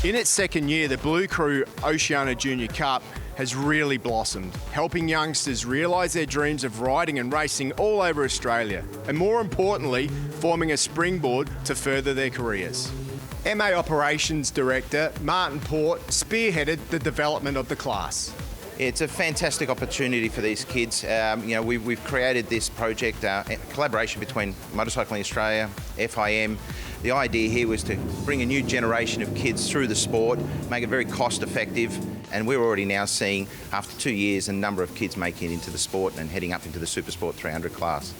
In its second year, the Blue Crew Oceania Junior Cup has really blossomed, helping youngsters realise their dreams of riding and racing all over Australia, and more importantly, forming a springboard to further their careers. MA Operations Director Martin Port spearheaded the development of the class. It's a fantastic opportunity for these kids. We've created this project, collaboration between Motorcycling Australia, FIM. The idea here was to bring a new generation of kids through the sport, make it very cost effective, and we're already now seeing, after 2 years, a number of kids making it into the sport and heading up into the Supersport 300 class.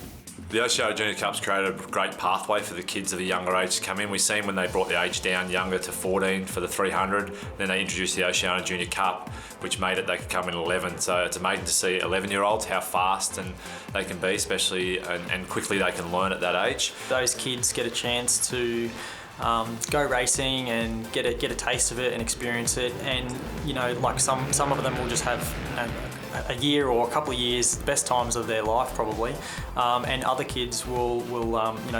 The Oceania Junior Cup's created a great pathway for the kids of a younger age to come in. We've seen when they brought the age down younger to 14 for the 300, then they introduced the Oceania Junior Cup, which made it they could come in 11. So it's amazing to see 11-year-olds, how fast and they can be, especially, and quickly they can learn at that age. Those kids get a chance to go racing and get a taste of it and experience it, and like some of them will just have a year or a couple of years, the best times of their life probably, and other kids will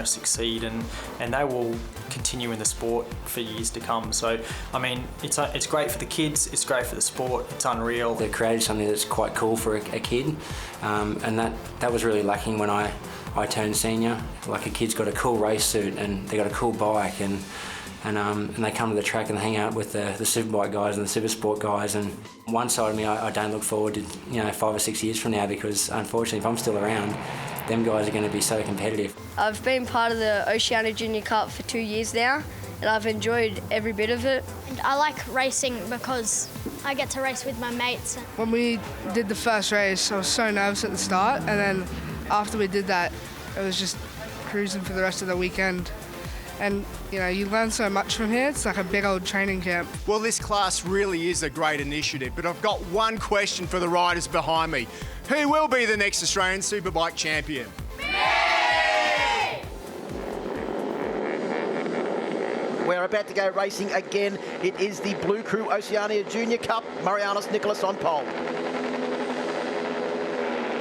succeed and they will continue in the sport for years to come. So I mean, it's great for the kids, it's great for the sport, it's unreal. They've created something that's quite cool for a kid, and that was really lacking when I turned senior. Like, a kid's got a cool race suit and they got a cool bike, and they come to the track and hang out with the Superbike guys and the Supersport guys. And one side of me, I don't look forward to 5 or 6 years from now, because unfortunately, if I'm still around, them guys are going to be so competitive. I've been part of the Oceania Junior Cup for 2 years now, and I've enjoyed every bit of it. I like racing because I get to race with my mates. When we did the first race, I was so nervous at the start, and then after we did that, it was just cruising for the rest of the weekend. And, you learn so much from here. It's like a big old training camp. Well, this class really is a great initiative, but I've got one question for the riders behind me. Who will be the next Australian Superbike champion? We're about to go racing again. It is the Blue Crew Oceania Junior Cup. Marianus Nicholas on pole.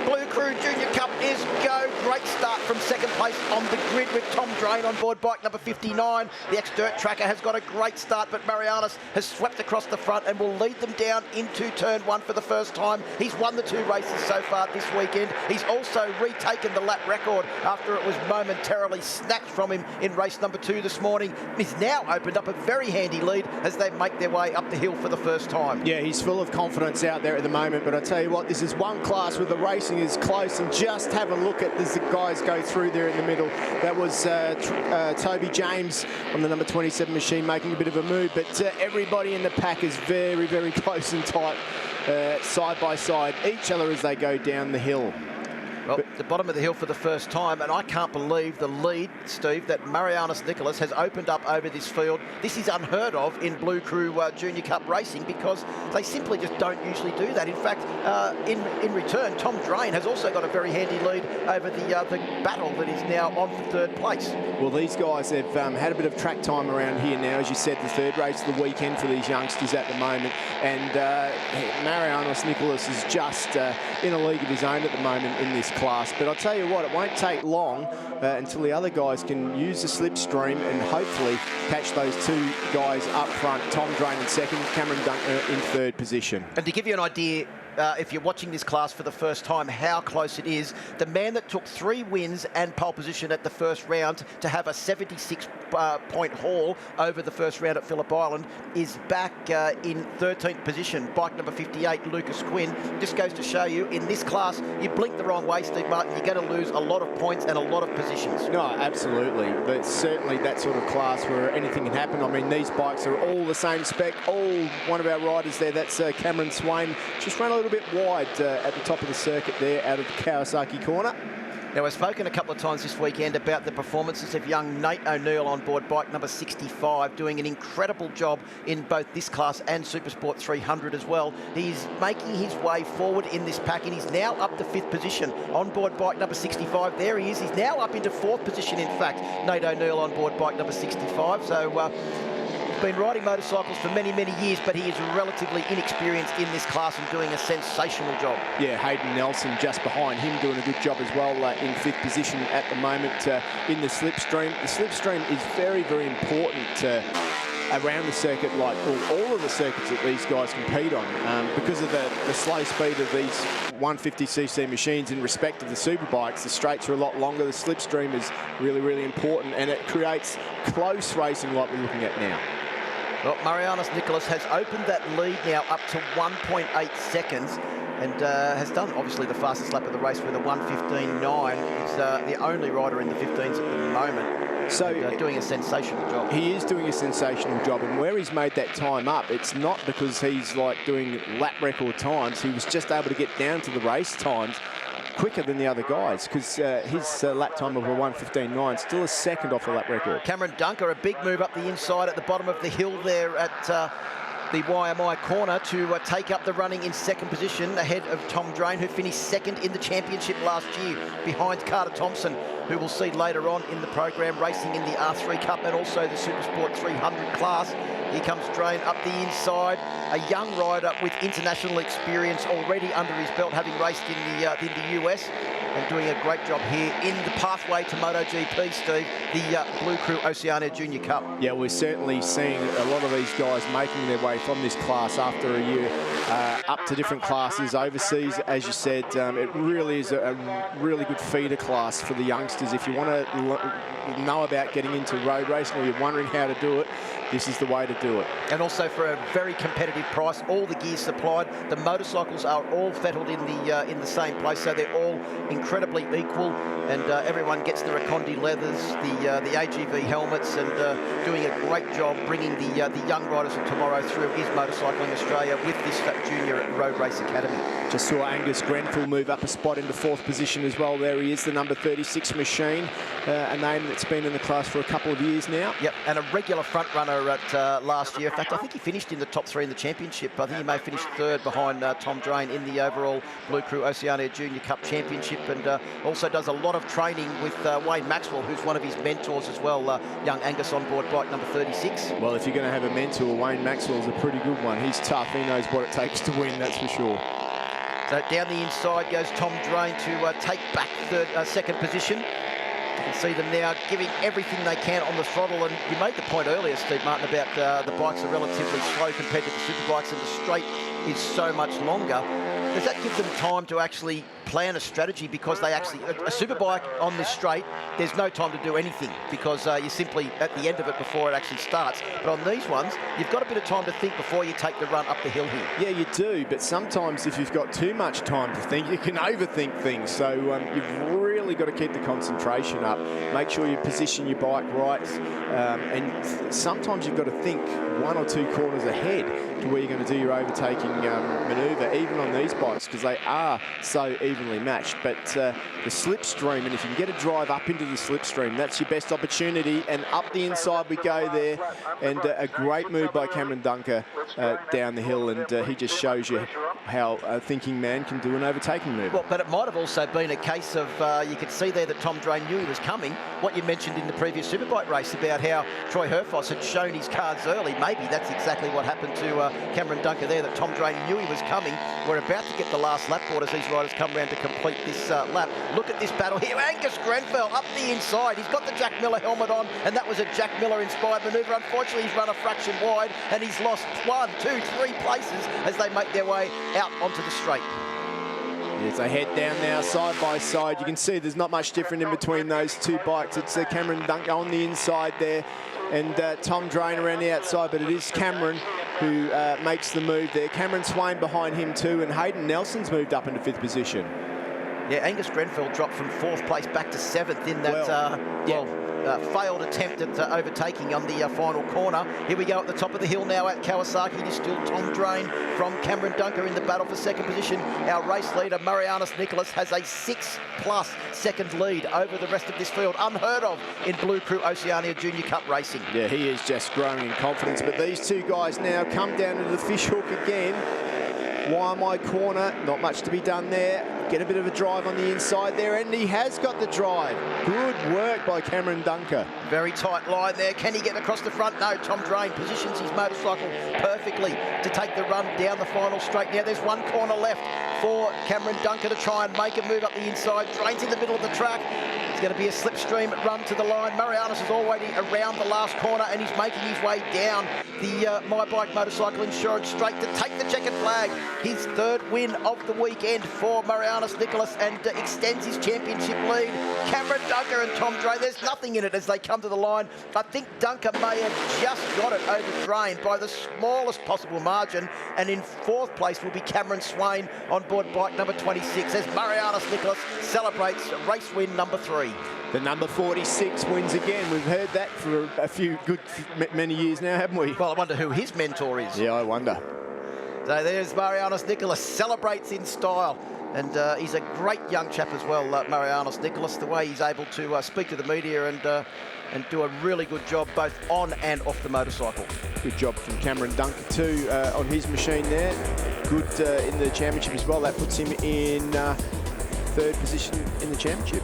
Blue Crew Junior Cup is go. Great start from second place on the grid with Tom Drain on board bike number 59. The ex-dirt tracker has got a great start, but Marianus has swept across the front and will lead them down into turn one for the first time. He's won the 2 races so far this weekend. He's also retaken the lap record after it was momentarily snatched from him in race number 2 this morning. He's now opened up a very handy lead as they make their way up the hill for the first time. Yeah, he's full of confidence out there at the moment, but I tell you what, this is one class where the racing is close, and just have a look at as the guys go through there in the middle. That was Toby James on the number 27 machine making a bit of a move, but everybody in the pack is very, very close and tight, side by side, each other as they go down the hill. Well, the bottom of the hill for the first time, and I can't believe the lead, Steve, that Marianus Nicholas has opened up over this field. This is unheard of in Blue Crew Junior Cup racing, because they simply just don't usually do that. In fact, in return, Tom Drain has also got a very handy lead over the battle that is now on for third place. Well, these guys have had a bit of track time around here now, as you said, the third race of the weekend for these youngsters at the moment, and Marianus Nicholas is just in a league of his own at the moment in this class. But I'll tell you what, it won't take long until the other guys can use the slipstream and hopefully catch those 2 guys up front. Tom Drain in second, Cameron Dunker in third position. And to give you an idea, if you're watching this class for the first time, how close it is, the man that took 3 wins and pole position at the first round to have a 76-point haul over the first round at Phillip Island is back in 13th position, bike number 58, Lucas Quinn. Just goes to show you, in this class, you blink the wrong way, Steve Martin, you're going to lose a lot of points and a lot of positions. No, absolutely. But certainly that sort of class where anything can happen. I mean, these bikes are all the same spec. All one of our riders there, that's Cameron Swain, just ran a little bit wide at the top of the circuit there out of the Kawasaki corner. Now, we've spoken a couple of times this weekend about the performances of young Nate O'Neill on board bike number 65, doing an incredible job in both this class and Supersport 300 as well. He's making his way forward in this pack, and he's now up to 5th position on board bike number 65. There he is. He's now up into 4th position, in fact, Nate O'Neill on board bike number 65. So been riding motorcycles for many, many years, but he is relatively inexperienced in this class and doing a sensational job. Yeah, Hayden Nelson just behind him doing a good job as well in 5th position at the moment in the slipstream. The slipstream is very, very important around the circuit, like all of the circuits that these guys compete on, because of the slow speed of these 150cc machines in respect of the Superbikes. The straights are a lot longer. The slipstream is really, really important, and it creates close racing like we're looking at now. Well, Marianus Nicholas has opened that lead now up to 1.8 seconds and has done, obviously, the fastest lap of the race with a 1:15.9. He's the only rider in the 15s at the moment. So doing a sensational job. He is doing a sensational job, and where he's made that time up, it's not because he's like doing lap record times. He was just able to get down to the race times quicker than the other guys, because his lap time of a 1:15.9, still a second off the lap record. Cameron Dunker, a big move up the inside at the bottom of the hill there at the YMI corner to take up the running in second position ahead of Tom Drain, who finished second in the championship last year behind Carter Thompson, who we'll see later on in the program racing in the R3 Cup and also the Supersport 300 class. Here comes Drain up the inside, a young rider with international experience already under his belt, having raced in the US, and doing a great job here in the pathway to MotoGP, Steve, the Blue Crew Oceania Junior Cup. Yeah, we're certainly seeing a lot of these guys making their way from this class after a year up to different classes overseas. As you said, it really is a really good feeder class for the youngsters. If you want to know about getting into road racing, or you're wondering how to do it, this is the way to do it. And also for a very competitive price, all the gear supplied. The motorcycles are all fettled in the same place, so they're all incredibly equal, and everyone gets the Recondi leathers, the AGV helmets, and doing a great job bringing the young riders of tomorrow through is Motorcycling Australia with this Junior Road Race Academy. Just saw Angus Grenfell move up a spot into fourth position as well. There he is, the number 36 machine, a name that's been in the class for a couple of years now. Yep, and a regular front runner at last year. In fact, I think he finished in the top 3 in the championship. I think he may have finished third behind Tom Drain in the overall Blue Crew Oceania Junior Cup Championship, and also does a lot of training with Wayne Maxwell, who's one of his mentors as well, young Angus on board bike number 36. Well, if you're going to have a mentor, Wayne Maxwell's a pretty good one. He's tough. He knows what it takes to win, that's for sure. So down the inside goes Tom Drain to take back second position. You can see them now giving everything they can on the throttle, and you made the point earlier, Steve Martin, about the bikes are relatively slow compared to the Superbikes, and the straight is so much longer. Does that give them time to actually plan a strategy? Because they actually, a Superbike on this straight, there's no time to do anything because you're simply at the end of it before it actually starts. But on these ones, you've got a bit of time to think before you take the run up the hill here. Yeah, you do, but sometimes if you've got too much time to think, you can overthink things. So you've really got to keep the concentration up. Make sure you position your bike right. And sometimes you've got to think 1 or 2 corners ahead to where you're going to do your overtaking manoeuvre, even on these bikes, because they are so evenly matched. But the slipstream, and if you can get a drive up into the slipstream, that's your best opportunity. And up the inside we go there, and a great move by Cameron Dunker down the hill, and he just shows you how a thinking man can do an overtaking move. Well, but it might have also been a case of, you could see there that Tom Drain knew he was coming. What you mentioned in the previous Superbike race about how Troy Herfoss had shown his cards early, maybe that's exactly what happened to Cameron Dunker there, that Tom Drain knew he was coming. We're about to get the last lap board as these riders come around to complete this lap. Look at this battle here. Angus Grenfell up the inside. He's got the Jack Miller helmet on, and that was a Jack Miller inspired manoeuvre. Unfortunately, he's run a fraction wide, and he's lost 1, 2, 3 places as they make their way out onto the straight. As they head down now side by side, you can see there's not much different in between those two bikes. It's Cameron Dunker on the inside there, and Tom Drain around the outside, but it is Cameron who makes the move there. Cameron Swain behind him too, and Hayden Nelson's moved up into 5th position. Yeah, Angus Grenfell dropped from 4th place back to 7th in that, failed attempt at overtaking on the final corner. Here we go at the top of the hill now at Kawasaki. It is still Tom Drain from Cameron Dunker in the battle for second position. Our race leader, Marianus Nicholas, has a 6+ second lead over the rest of this field. Unheard of in Blue Crew Oceania Junior Cup racing. Yeah, he is just growing in confidence. But these two guys now come down to the fishhook again. YMI corner, not much to be done there. Get a bit of a drive on the inside there, and he has got the drive. Good work by Cameron Dunker. Very tight line there. Can he get across the front? No, Tom Drain positions his motorcycle perfectly to take the run down the final straight. Now there's 1 corner left for Cameron Dunker to try and make a move up the inside. Drain's in the middle of the track. It's going to be a slipstream run to the line. Marianus is already around the last corner and he's making his way down the My Bike Motorcycle Insurance straight to take the checkered flag. His third win of the weekend for Marianus Nicholas and extends his championship lead. Cameron Dunker and Tom Dray, there's nothing in it as they come to the line. I think Dunker may have just got it over Drain by the smallest possible margin, and in fourth place will be Cameron Swain on board bike number 26 as Marianus Nicholas celebrates race win number 3. The number 46 wins again. We've heard that for a few many years now, haven't we? Well, I wonder who his mentor is. Yeah, I wonder. So there's Marianus Nicholas, celebrates in style. And he's a great young chap as well, Marianus Nicholas, the way he's able to speak to the media and do a really good job both on and off the motorcycle. Good job from Cameron Dunker too on his machine there. Good in the championship as well. That puts him in third position in the championship.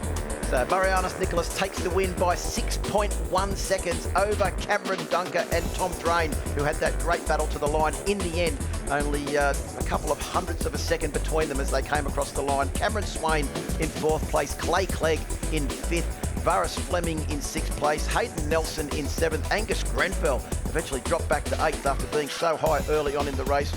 So Marianus Nicholas takes the win by 6.1 seconds over Cameron Dunker and Tom Drain, who had that great battle to the line in the end. Only a couple of hundredths of a second between them as they came across the line. Cameron Swain in fourth place, Clay Clegg in fifth, Varys Fleming in sixth place, Hayden Nelson in seventh, Angus Grenfell eventually dropped back to eighth after being so high early on in the race.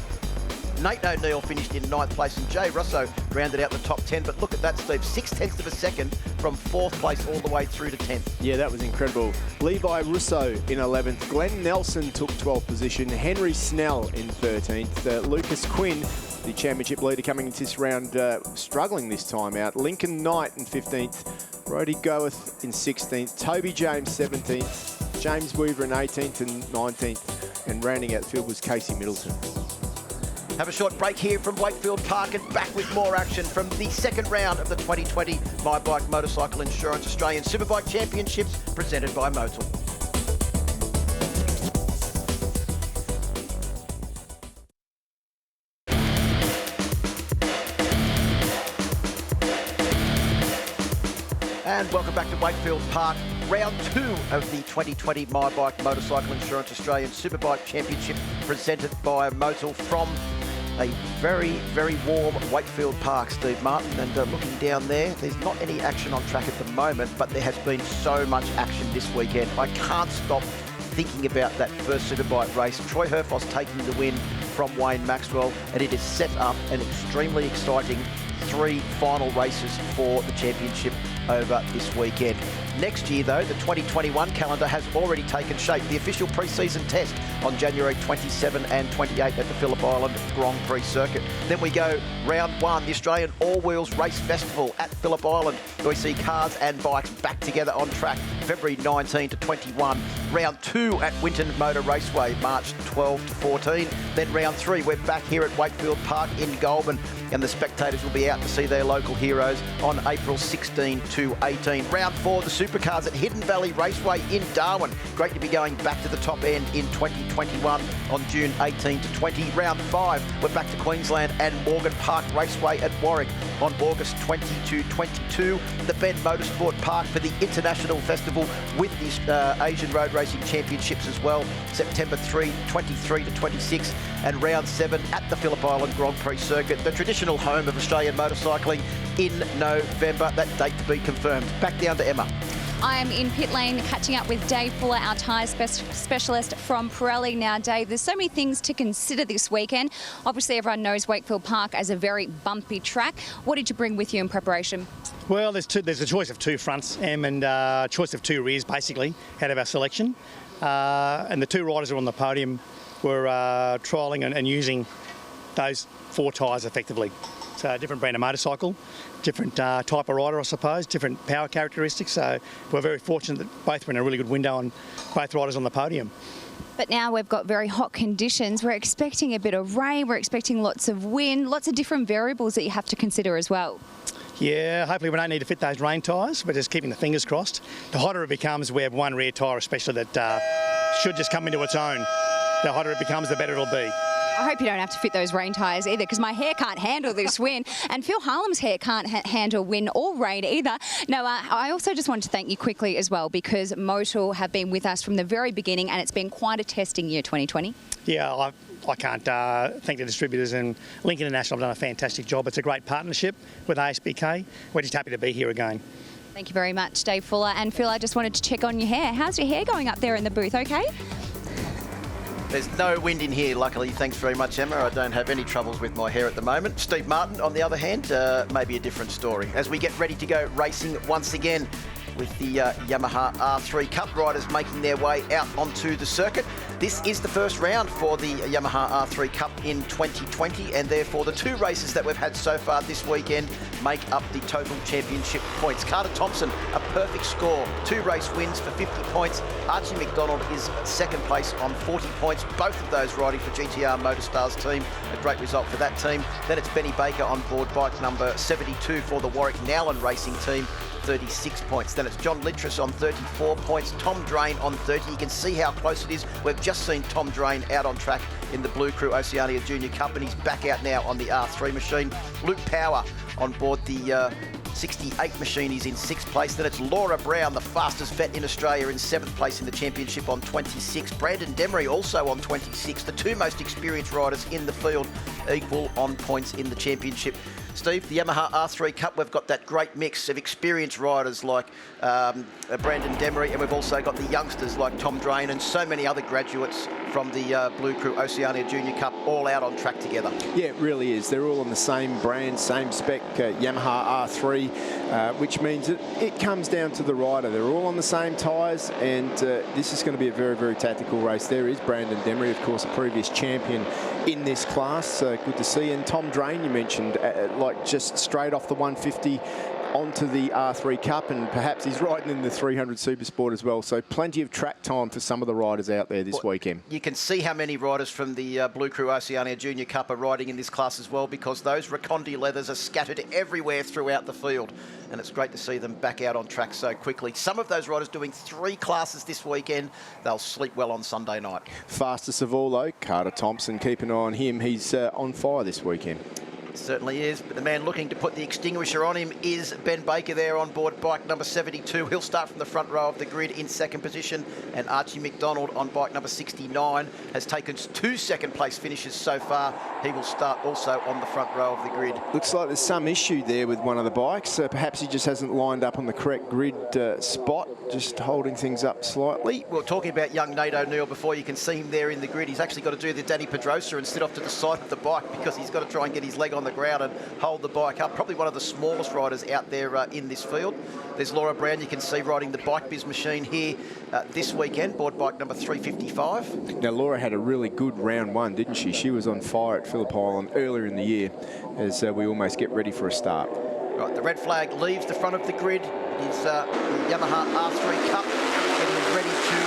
Nate O'Neill finished in ninth place and Jay Russo rounded out the top 10. But look at that, Steve, 0.6 of a second from fourth place all the way through to 10th. Yeah, that was incredible. Levi Russo in 11th. Glenn Nelson took 12th position. Henry Snell in 13th. Lucas Quinn, the championship leader coming into this round, struggling this time out. Lincoln Knight in 15th. Brody Goeth in 16th. Toby James 17th. James Weaver in 18th and 19th. And rounding out the field was Casey Middleton. Have a short break here from Wakefield Park and back with more action from the second round of the 2020 My Bike Motorcycle Insurance Australian Superbike Championships presented by Motul. And welcome back to Wakefield Park. Round 2 of the 2020 My Bike Motorcycle Insurance Australian Superbike Championship presented by Motul from a very, very warm Wakefield Park, Steve Martin. And looking down there, there's not any action on track at the moment, but there has been so much action this weekend. I can't stop thinking about that first Superbike race. Troy Herfoss taking the win from Wayne Maxwell, and it has set up an extremely exciting 3 final races for the championship over this weekend. Next year, though, the 2021 calendar has already taken shape. The official pre-season test on January 27 and 28 at the Phillip Island Grand Prix circuit. Then we go round 1, the Australian All-Wheels Race Festival at Phillip Island, where we see cars and bikes back together on track, February 19 to 21. Round 2 at Winton Motor Raceway, March 12 to 14. Then round 3, we're back here at Wakefield Park in Goulburn, and the spectators will be out to see their local heroes on April 16 to 18. Round 4, the Supercars at Hidden Valley Raceway in Darwin. Great to be going back to the top end in 2021 on June 18 to 20. Round 5, we're back to Queensland and Morgan Park Raceway at Warwick on August 20 to 22. The Ben Motorsport Park for the International Festival with the Asian Road Racing Championships as well, September 23 to 26. And round 7 at the Phillip Island Grand Prix circuit, the traditional home of Australian motorcycling in November. That date to be confirmed. Back down to Emma. I am in pit lane catching up with Dave Fuller, our tyre specialist from Pirelli. Now, Dave, there's so many things to consider this weekend. Obviously, everyone knows Wakefield Park as a very bumpy track. What did you bring with you in preparation? Well, there's a choice of 2 fronts, Em, and a choice of 2 rears, basically, out of our selection. And the 2 riders who are on the podium were trialling and using those 4 tyres effectively. So a different brand of motorcycle, different type of rider, I suppose, different power characteristics. So we're very fortunate that both were in a really good window on both riders on the podium. But now we've got very hot conditions. We're expecting a bit of rain. We're expecting lots of wind, lots of different variables that you have to consider as well. Yeah, hopefully we don't need to fit those rain tyres. We're just keeping the fingers crossed. The hotter it becomes, we have 1 rear tyre especially that should just come into its own. The hotter it becomes, the better it'll be. I hope you don't have to fit those rain tyres either, because my hair can't handle this wind, and Phil Harlem's hair can't handle wind or rain either. No, I also just want to thank you quickly as well, because Motul have been with us from the very beginning, and it's been quite a testing year, 2020. Yeah, I can't thank the distributors, and Link International have done a fantastic job. It's a great partnership with ASBK. We're just happy to be here again. Thank you very much, Dave Fuller. And Phil, I just wanted to check on your hair. How's your hair going up there in the booth, okay? There's no wind in here, luckily. Thanks very much, Emma. I don't have any troubles with my hair at the moment. Steve Martin, on the other hand, maybe a different story. As we get ready to go racing once again with the Yamaha R3 Cup riders making their way out onto the circuit. This is the first round for the Yamaha R3 Cup in 2020, and therefore the 2 races that we've had so far this weekend make up the total championship points. Carter Thompson, a perfect score, 2 race wins for 50 points. Archie Mcdonald is second place on 40 points, both of those riding for GTR Motorstars team. A great result for that team. Then it's Benny Baker on board bike number 72 for the Warwick Nowlan Racing team, 36 points. Then it's John Littris on 34 points, Tom Drain on 30. You can see how close it is. We've just seen Tom Drain out on track in the Blue Crew Oceania Junior Cup, and he's back out now on the R3 machine. Luke Power on board the 68 machine is in 6th place. Then it's Laura Brown, the fastest vet in Australia, in 7th place in the championship on 26. Brandon Demery also on 26. The 2 most experienced riders in the field equal on points in the championship. Steve, the Yamaha R3 Cup, we've got that great mix of experienced riders like Brandon Demery, and we've also got the youngsters like Tom Drain and so many other graduates from the Blue Crew Oceania Junior Cup, all out on track together. Yeah, it really is. They're all on the same brand, same spec, Yamaha R3, which means that it comes down to the rider. They're all on the same tyres, and this is going to be a very, very tactical race. There is Brandon Demery, of course, a previous champion in this class. Good to see. And Tom Drain, you mentioned, like just straight off the 150 onto the R3 Cup, and perhaps he's riding in the 300 Supersport as well. So plenty of track time for some of the riders out there this weekend. You can see how many riders from the Blue Crew Oceania Junior Cup are riding in this class as well, because those Racondi leathers are scattered everywhere throughout the field, and it's great to see them back out on track so quickly. Some of those riders doing 3 classes this weekend. They'll sleep well on Sunday night. Fastest of all, though, Carter Thompson. Keep an eye on him. He's on fire this weekend. Certainly is, but the man looking to put the extinguisher on him is Ben Baker there on board bike number 72. He'll start from the front row of the grid in 2nd position, and Archie Mcdonald on bike number 69 has taken 2 second-place finishes so far. He will start also on the front row of the grid. Looks like there's some issue there with one of the bikes. Perhaps he just hasn't lined up on the correct grid spot, just holding things up slightly. We were talking about young Nate O'Neill before. You can see him there in the grid. He's actually got to do the Danny Pedrosa and sit off to the side of the bike, because he's got to try and get his leg on the ground and hold the bike up. Probably one of the smallest riders out there in this field. There's Laura Brown, you can see riding the Bike Biz machine here this weekend, board bike number 355. Now, Laura had a really good round 1, didn't she? She was on fire at Phillip Island earlier in the year as we almost get ready for a start. Right, the red flag leaves the front of the grid. It is the Yamaha R3 Cup getting ready to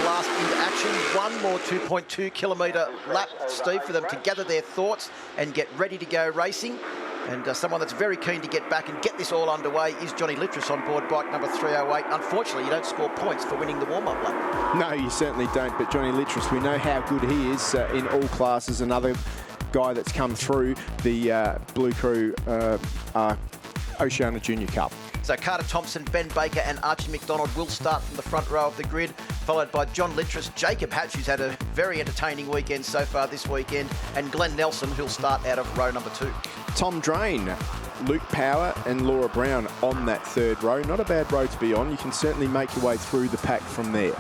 blast into action. One more 2.2 kilometre lap, Steve, for them to gather their thoughts and get ready to go racing. And someone that's very keen to get back and get this all underway is Johnny Littris on board bike number 308. Unfortunately, you don't score points for winning the warm-up lap. No, you certainly don't. But Johnny Littris, we know how good he is in all classes. Another guy that's come through the Blue Crew Oceania Junior Cup. So Carter Thompson, Ben Baker and Archie Mcdonald will start from the front row of the grid, followed by John Littris, Jacob Hatch, who's had a very entertaining weekend so far this weekend, and Glenn Nelson, who'll start out of row number 2. Tom Drain, Luke Power and Laura Brown on that 3rd row. Not a bad row to be on. You can certainly make your way through the pack from there.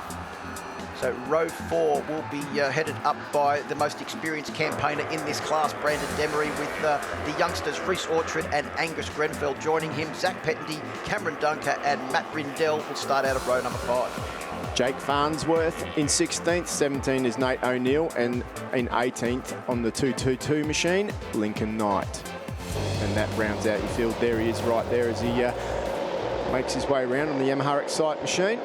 So row 4 will be headed up by the most experienced campaigner in this class, Brandon Demery, with the youngsters Rhys Orchard and Angus Grenfell joining him. Zach Pettendy, Cameron Dunker and Matt Rindell will start out of row number 5. Jake Farnsworth in 16th, 17 is Nate O'Neill, and in 18th on the 222 machine, Lincoln Knight. And that rounds out your field. There he is right there as he makes his way around on the Yamaha Excite machine.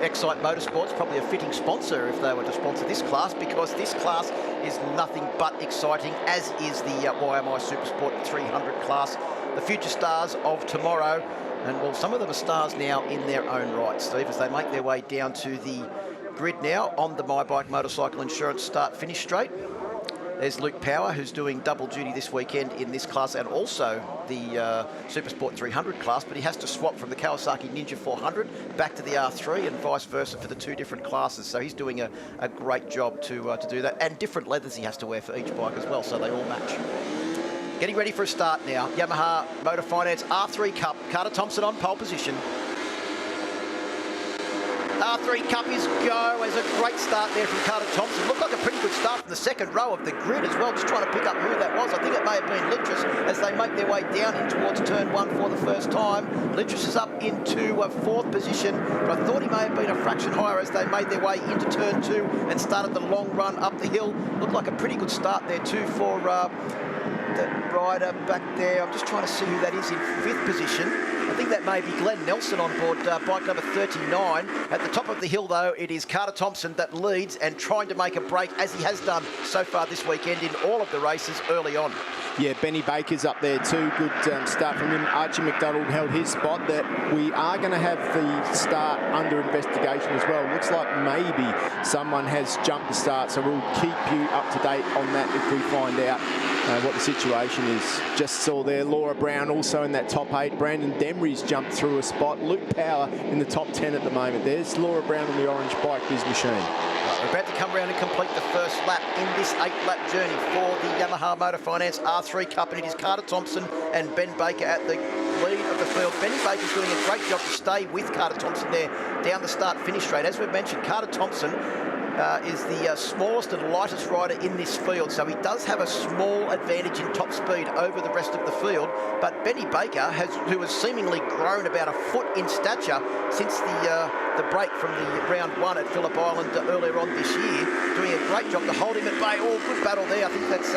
Excite Motorsport's probably a fitting sponsor if they were to sponsor this class, because this class is nothing but exciting, as is the YMI Supersport 300 class. The future stars of tomorrow, and well, some of them are stars now in their own right, Steve, as they make their way down to the grid now on the My Bike Motorcycle Insurance start-finish straight. There's Luke Power, who's doing double duty this weekend in this class and also the Supersport 300 class, but he has to swap from the Kawasaki Ninja 400 back to the R3 and vice versa for the 2 different classes. So he's doing a great job to do that. And different leathers he has to wear for each bike as well, so they all match. Getting ready for a start now. Yamaha Motor Finance R3 Cup. Carter Thompson on pole position. R3 Cup is go. There's a great start there from Carter Thompson. Looked like a pretty good start from the second row of the grid as well. Just trying to pick up who that was. I think it may have been Littrus as they make their way down in towards turn 1 for the first time. Littrus is up into fourth position, but I thought he may have been a fraction higher as they made their way into turn 2 and started the long run up the hill. Looked like a pretty good start there too for the rider back there. I'm just trying to see who that is in 5th position. I think that may be Glenn Nelson on board bike number 39. At the top of the hill, though, it is Carter Thompson that leads and trying to make a break, as he has done so far this weekend in all of the races early on. Yeah, Benny Baker's up there too. Good start from him. Archie Mcdonald held his spot. That we are going to have the start under investigation as well. Looks like maybe someone has jumped the start, so we'll keep you up to date on that if we find out what the situation is. Just saw there Laura Brown also in that top 8. Brandon Demry's jumped through a spot. Luke Power in the top 10 at the moment. There's Laura Brown on the orange bike, Biz Machine. We're about to come around and complete the first lap in this 8-lap journey for the Yamaha Motor Finance R3 Cup, and it is Carter Thompson and Ben Baker at the lead of the field. Benny Baker's doing a great job to stay with Carter Thompson there down the start-finish straight. As we've mentioned, Carter Thompson is the smallest and lightest rider in this field, so he does have a small advantage in top speed over the rest of the field. But Benny Baker, who has seemingly grown about a foot in stature since the break from the round 1 at Phillip Island earlier on this year, doing a great job to hold him at bay. Oh, good battle there. I think that's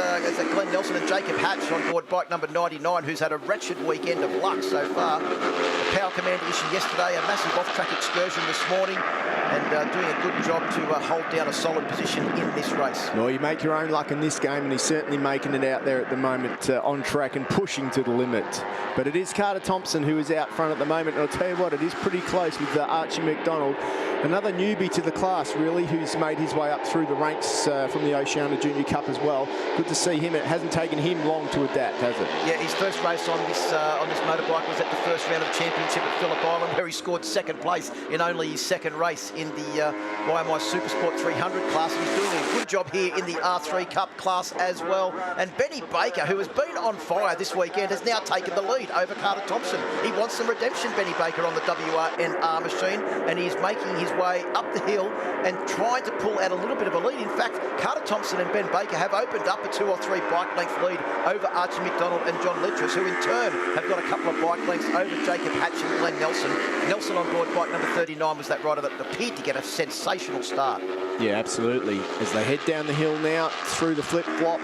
Glenn Nelson and Jacob Hatch on board bike number 99, who's had a wretched weekend of luck so far. The Power Commander issue yesterday, a massive off-track excursion this morning, and doing a good job to hold down a solid position in this race. Well, you make your own luck in this game, and he's certainly making it out there at the moment on track and pushing to the limit. But it is Carter Thompson who is out front at the moment, and I'll tell you what, it is pretty close with Archie Mcdonald. Another newbie to the class, really, who's made his way up through the ranks from the Oceania Junior Cup as well. Good to see him. It hasn't taken him long to adapt, has it? Yeah, his first race on this motorbike was at the first round of championship at Phillip Island, where he scored 2nd place in only his 2nd race in the YMI Supersport 300 class. He's doing a good job here in the R3 Cup class as well. And Benny Baker, who has been on fire this weekend, has now taken the lead over Carter Thompson. He wants some redemption, Benny Baker, on the WRNR machine, and he's making his way up the hill and trying to pull out a little bit of a lead. In fact, Carter Thompson and Ben Baker have opened up a 2 or 3 bike length lead over Archie Mcdonald and John Littrus, who in turn have got a couple of bike lengths over Jacob Hatch and Glenn Nelson. Nelson on board bike number 39 was that rider that appeared to get a sensational start. Yeah, absolutely. As they head down the hill now through the flip-flop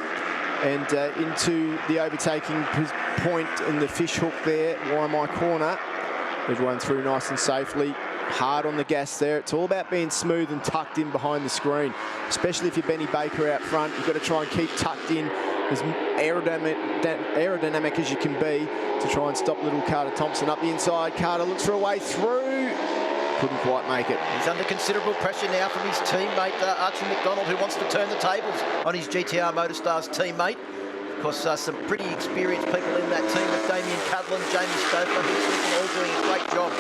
and into the overtaking point in the fish hook there, YMI corner. Everyone through nice and safely. Hard on the gas there. It's all about being smooth and tucked in behind the screen, especially if you're Benny Baker out front. You've got to try and keep tucked in as aerodynamic as you can be to try and stop little Carter Thompson. Up the inside, Carter looks for a way through. Couldn't quite make it. He's under considerable pressure now from his teammate Archie Mcdonald, who wants to turn the tables on his GTR Motorstars teammate. Of course, some pretty experienced people in that team with Damien Cudlin, Jamie Stouffer, who's all doing a great job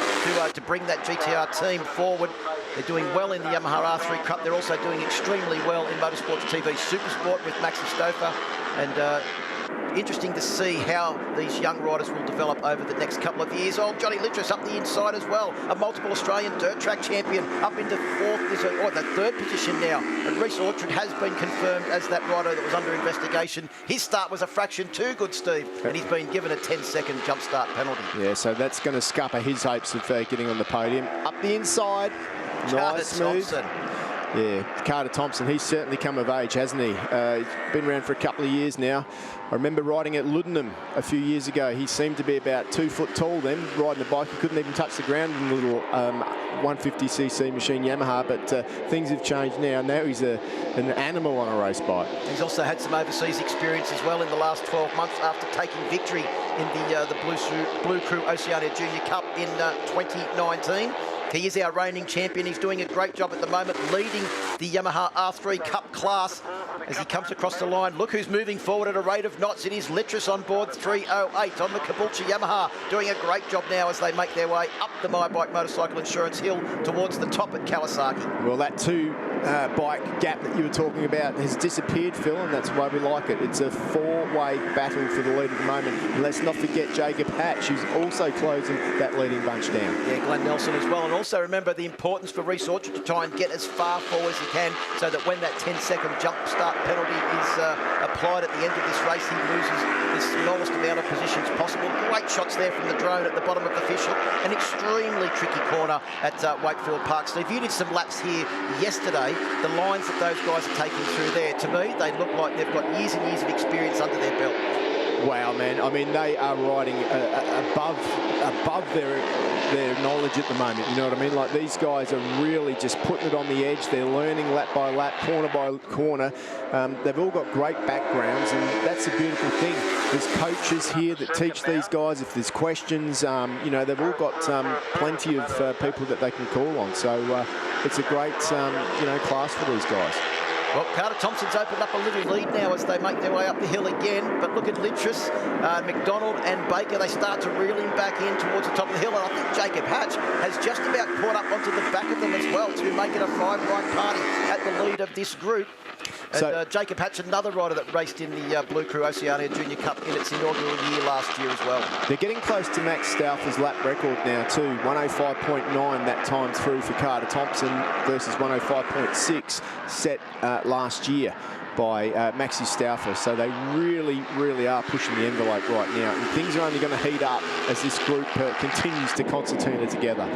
to bring that GTR team forward. They're doing well in the Yamaha R3 Cup. They're also doing extremely well in Motorsports TV Supersport with Maxi Stouffer. And interesting to see how these young riders will develop over the next couple of years. Old Johnny Littrus up the inside as well, a multiple Australian dirt track champion, up into the 3rd position now. And Reece Orchard has been confirmed as that rider that was under investigation. His start was a fraction too good, Steve, and he's been given a 10-second jump start penalty. Yeah, so that's going to scupper his hopes of getting on the podium. Up the inside, nice smooth. Thompson. Yeah, Carter Thompson, he's certainly come of age, hasn't he? He's been around for a couple of years now. I remember riding at Luddenham a few years ago. He seemed to be about 2 foot tall then, riding the bike. He couldn't even touch the ground in the little 150cc machine Yamaha, but things have changed now. Now he's an animal on a race bike. He's also had some overseas experience as well in the last 12 months after taking victory in the Blue Crew Oceania Junior Cup in 2019. He is our reigning champion. He's doing a great job at the moment, leading the Yamaha R3 Cup class as he comes across the line. Look who's moving forward at a rate of knots. It is Littrus on board 308 on the Caboolture Yamaha, doing a great job now as they make their way up the My Bike Motorcycle Insurance hill towards the top at Kawasaki. Well, that 2 bike gap that you were talking about has disappeared, Phil, and that's why we like it. It's a four-way battle for the lead at the moment. And let's not forget Jacob Hatch, who's also closing that leading bunch down. Yeah, Glenn Nelson as well. And also remember the importance for Reece Orchard to try and get as far forward as he can, so that when that 10-second jump start penalty is applied at the end of this race, he loses the smallest amount of positions possible. Great shots there from the drone at the bottom of the fish hook. An extremely tricky corner at Wakefield Park. So if you did some laps here yesterday, the lines that those guys are taking through there, to me, they look like they've got years and years of experience under their belt. Wow, man. I mean, they are riding above their knowledge at the moment. You know what I mean? Like, these guys are really just putting it on the edge. They're learning lap by lap, corner by corner. They've all got great backgrounds, and that's a beautiful thing. There's coaches here that teach these guys. If there's questions, you know, they've all got plenty of people that they can call on. So it's a great, you know, class for these guys. Well, Carter Thompson's opened up a little lead now as they make their way up the hill again. But look at Littress, McDonald and Baker. They start to reel him back in towards the top of the hill. And I think Jacob Hatch has just about caught up onto the back of them as well to make it a five-bike party at the lead of this group. And so, Jacob Hatch, another rider that raced in the Blue Crew Oceania Junior Cup in its inaugural year last year as well. They're getting close to Max Stauffer's lap record now too. 105.9 that time through for Carter Thompson versus 105.6 set last year by Maxi Stauffer. So they really, really are pushing the envelope right now. And things are only going to heat up as this group continues to concertina together.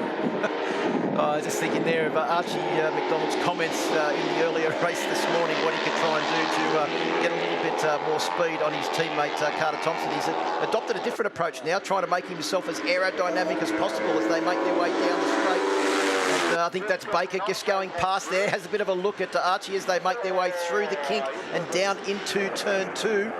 I was just thinking there of Archie Mcdonald's comments in the earlier race this morning, what he could try and do to get a little bit more speed on his teammate Carter Thompson. He's adopted a different approach now, trying to make himself as aerodynamic as possible as they make their way down the straight. And I think that's Baker just going past there, has a bit of a look at Archie as they make their way through the kink and down into turn 2.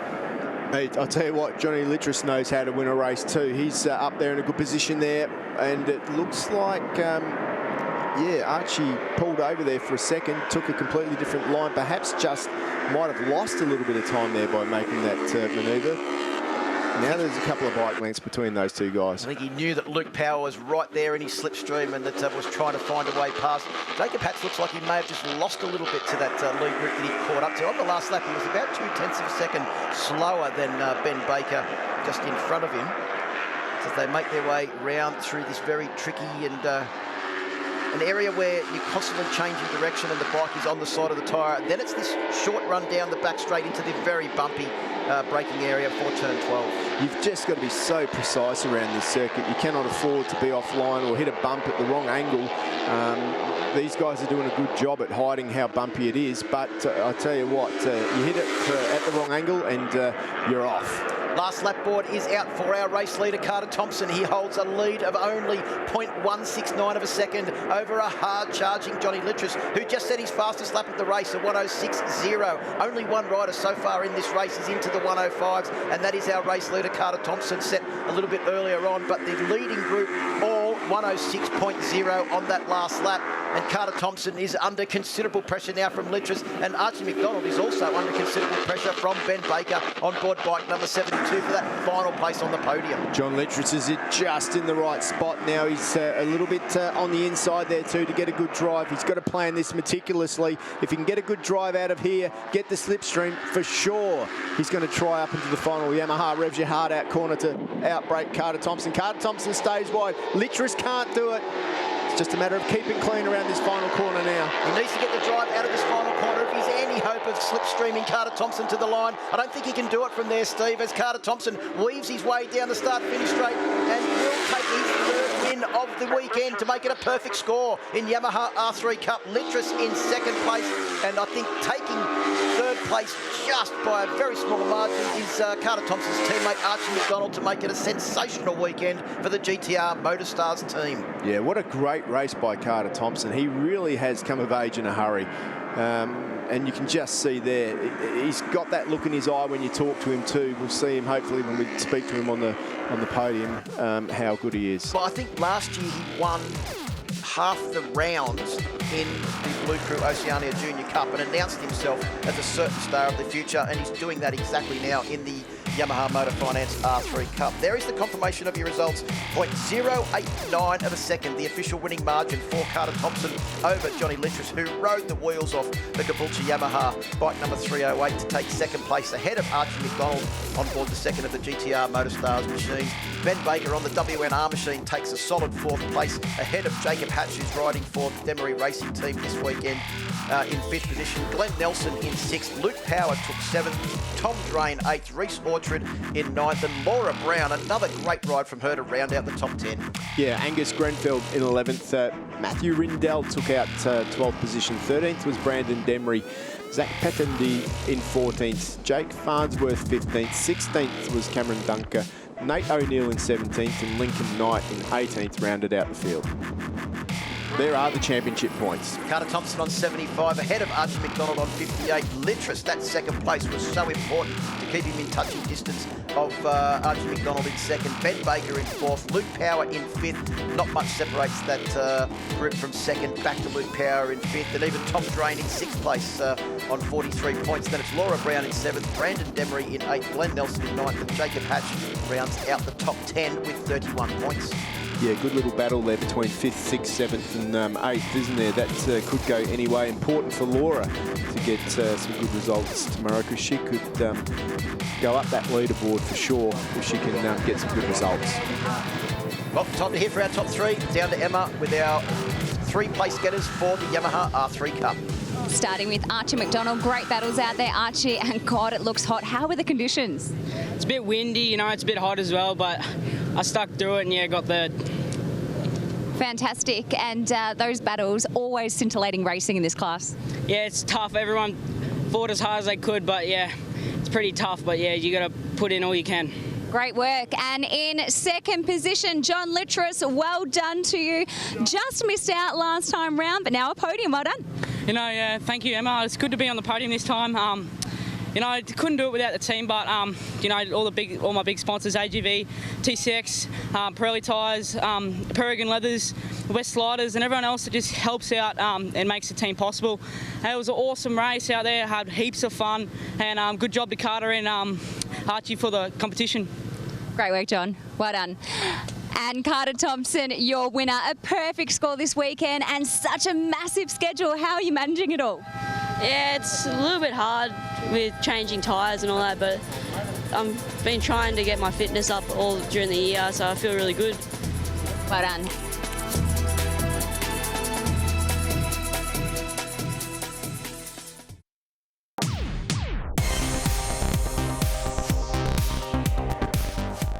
Hey, I'll tell you what, Johnny Littress knows how to win a race too. He's up there in a good position there, and it looks like, yeah, Archie pulled over there for a second, took a completely different line, perhaps just might have lost a little bit of time there by making that manoeuvre. Now there's a couple of bike lengths between those two guys. I think he knew that Luke Power was right there in his slipstream and that was trying to find a way past. Jacob Hatch looks like he may have just lost a little bit to that lead group that he caught up to. On the last lap, he was about 0.2 of a second slower than Ben Baker just in front of him. As they make their way round through this very tricky and an area where you're constantly changing direction and the bike is on the side of the tyre. Then it's this short run down the back straight into the very bumpy braking area for turn 12. You've just got to be so precise around this circuit. You cannot afford to be offline or hit a bump at the wrong angle. These guys are doing a good job at hiding how bumpy it is, but I tell you what, you hit it at the wrong angle and you're off. Last lap board is out for our race leader, Carter Thompson. He holds a lead of only 0.169 of a second over a hard-charging Johnny Littress, who just set his fastest lap of the race, a 106.0. Only one rider so far in this race is into the 105s, and that is our race leader, Carter Thompson, set a little bit earlier on. But the leading group, all 106.0 on that last lap. And Carter Thompson is under considerable pressure now from Littress, and Archie Mcdonald is also under considerable pressure from Ben Baker on board bike number 72 for that final place on the podium. John Littress is just in the right spot now. He's a little bit on the inside there too to get a good drive. He's got to plan this meticulously. If he can get a good drive out of here, get the slipstream, for sure he's going to try up into the final. Yamaha revs your heart out corner to outbrake Carter Thompson. Carter Thompson stays wide. Littress can't do it. It's just a matter of keeping clean around this final corner now. He needs to get the drive out of this final corner if he's any hope of slipstreaming Carter Thompson to the line. I don't think he can do it from there, Steve, as Carter Thompson weaves his way down the start-finish straight and will take his third win of the weekend to make it a perfect score in YMI R3 Cup. Littress in second place, and I think taking third place just by a very small margin is Carter Thompson's teammate Archie Mcdonald to make it a sensational weekend for the GTR Motorstars team. Yeah, what a great race by Carter Thompson. He really has come of age in a hurry. And you can just see there, he's got that look in his eye when you talk to him too. We'll see him hopefully when we speak to him on the podium, how good he is. Well, I think last year he won half the rounds in the Blue Crew Oceania Junior Cup and announced himself as a certain star of the future, and he's doing that exactly now in the Yamaha Motor Finance R3 Cup. There is the confirmation of your results. 0.089 of a second, the official winning margin for Carter Thompson over Johnny Littress, who rode the wheels off the Goulburn Yamaha bike number 308 to take second place ahead of Archie Mcdonald on board the second of the GTR Motorstars machines. Ben Baker on the WNR machine takes a solid fourth place ahead of Jacob Hatch, who's riding for the Demery Racing Team this weekend in fifth position. Glenn Nelson in sixth. Luke Power took seventh. Tom Drain eighth. Reece Orchard in ninth. And Laura Brown, another great ride from her to round out the top 10. Yeah, Angus Grenfell in 11th. Matthew Rindell took out 12th position. 13th was Brandon Demery. Zach Pettendy in 14th. Jake Farnsworth 15th. 16th was Cameron Dunker. Nate O'Neill in 17th and Lincoln Knight in 18th rounded out the field. There are the championship points. Carter Thompson on 75, ahead of Archie Mcdonald on 58. Littress, that second place was so important to keep him in touching distance of Archie Mcdonald in second. Ben Baker in fourth, Luke Power in fifth. Not much separates that group from second. Back to Luke Power in fifth, and even Tom Drain in sixth place on 43 points. Then it's Laura Brown in seventh, Brandon Demery in eighth, Glenn Nelson in ninth, and Jacob Hatch rounds out the top 10 with 31 points. Yeah, good little battle there between 5th, 6th, 7th and 8th, isn't there? That could go any way. Important for Laura to get some good results tomorrow, because she could go up that leaderboard for sure if she can get some good results. Well, time to hear for our top three. Down to Emma with our three place getters for the Yamaha R3 Cup. Starting with Archie Mcdonald. Great battles out there, Archie, and God, it looks hot. How were the conditions? It's a bit windy, you know, it's a bit hot as well, but I stuck through it and, yeah, got third. Fantastic. And those battles, always scintillating racing in this class. Yeah, it's tough. Everyone fought as hard as they could, but, yeah, it's pretty tough. But, yeah, you got to put in all you can. Great work. And in second position, John Littress, well done to you. Just missed out last time round, but now a podium. Well done. You know, yeah, thank you, Emma. It's good to be on the podium this time. You know, I couldn't do it without the team, but you know, all my big sponsors, AGV, TCX, Pirelli Tyres, Peregrine Leathers, West Sliders, and everyone else that just helps out and makes the team possible. And it was an awesome race out there. Had heaps of fun, and good job to Carter and Archie for the competition. Great work, John. Well done. And Carter Thompson, your winner. A perfect score this weekend and such a massive schedule. How are you managing it all? Yeah, it's a little bit hard with changing tyres and all that, but I've been trying to get my fitness up all during the year, so I feel really good. Well done.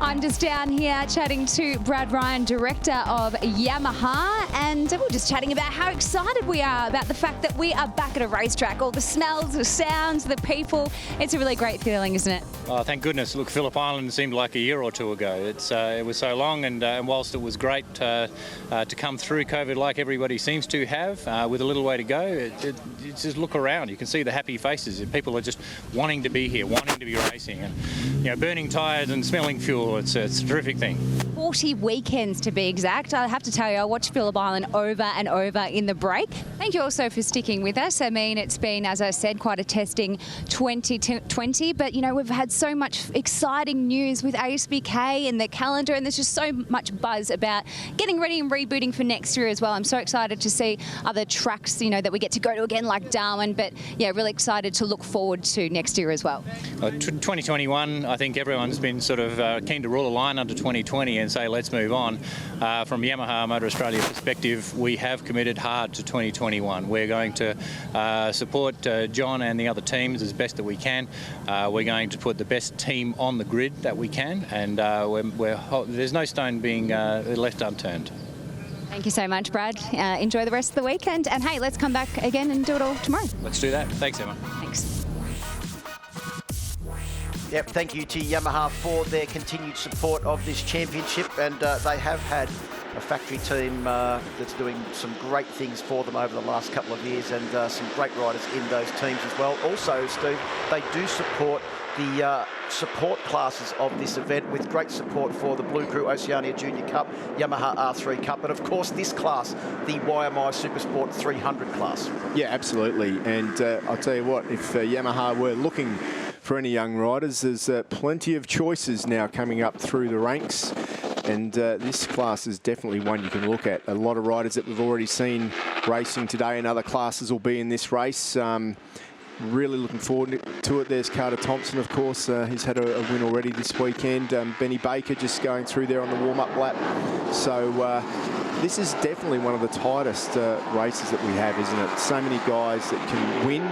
I'm just down here chatting to Brad Ryan, Director of Yamaha, and we're just chatting about how excited we are about the fact that we are back at a racetrack. All the smells, the sounds, the people. It's a really great feeling, isn't it? Oh, thank goodness. Look, Phillip Island seemed like a year or two ago. It was so long, and whilst it was great to come through COVID like everybody seems to have, with a little way to go, just look around. You can see the happy faces. People are just wanting to be here, wanting to be racing, and you know, burning tyres and smelling fuel. It's a terrific thing. 40 weekends to be exact. I have to tell you, I watched Phillip Island over and over in the break. Thank you also for sticking with us. I mean, it's been, as I said, quite a testing 2020, but you know, we've had so much exciting news with ASBK and the calendar, and there's just so much buzz about getting ready and rebooting for next year as well. I'm so excited to see other tracks, you know, that we get to go to again, like Darwin, but yeah, really excited to look forward to next year as well. 2021, I think everyone's been sort of keen to rule a line under 2020 and say, let's move on. From Yamaha Motor Australia perspective, we have committed hard to 2021. We're going to support John and the other teams as best that we can. We're going to put the best team on the grid that we can, and there's no stone being left unturned. Thank you so much, Brad. Enjoy the rest of the weekend, and hey, let's come back again and do it all tomorrow. Let's do that. Thanks, Emma. Thanks. Yep, thank you to Yamaha for their continued support of this championship, and they have had a factory team that's doing some great things for them over the last couple of years, and some great riders in those teams as well. Also, Steve, they do support the support classes of this event with great support for the Blue Crew Oceania Junior Cup, Yamaha R3 Cup, and of course this class, the YMI Supersport 300 class. Yeah, absolutely. And I'll tell you what, if Yamaha were looking for any young riders. There's plenty of choices now coming up through the ranks. And this class is definitely one you can look at. A lot of riders that we've already seen racing today and other classes will be in this race. Really looking forward to it. There's Carter Thompson, of course. He's had a win already this weekend. Benny Baker just going through there on the warm-up lap. So this is definitely one of the tightest races that we have, isn't it? So many guys that can win.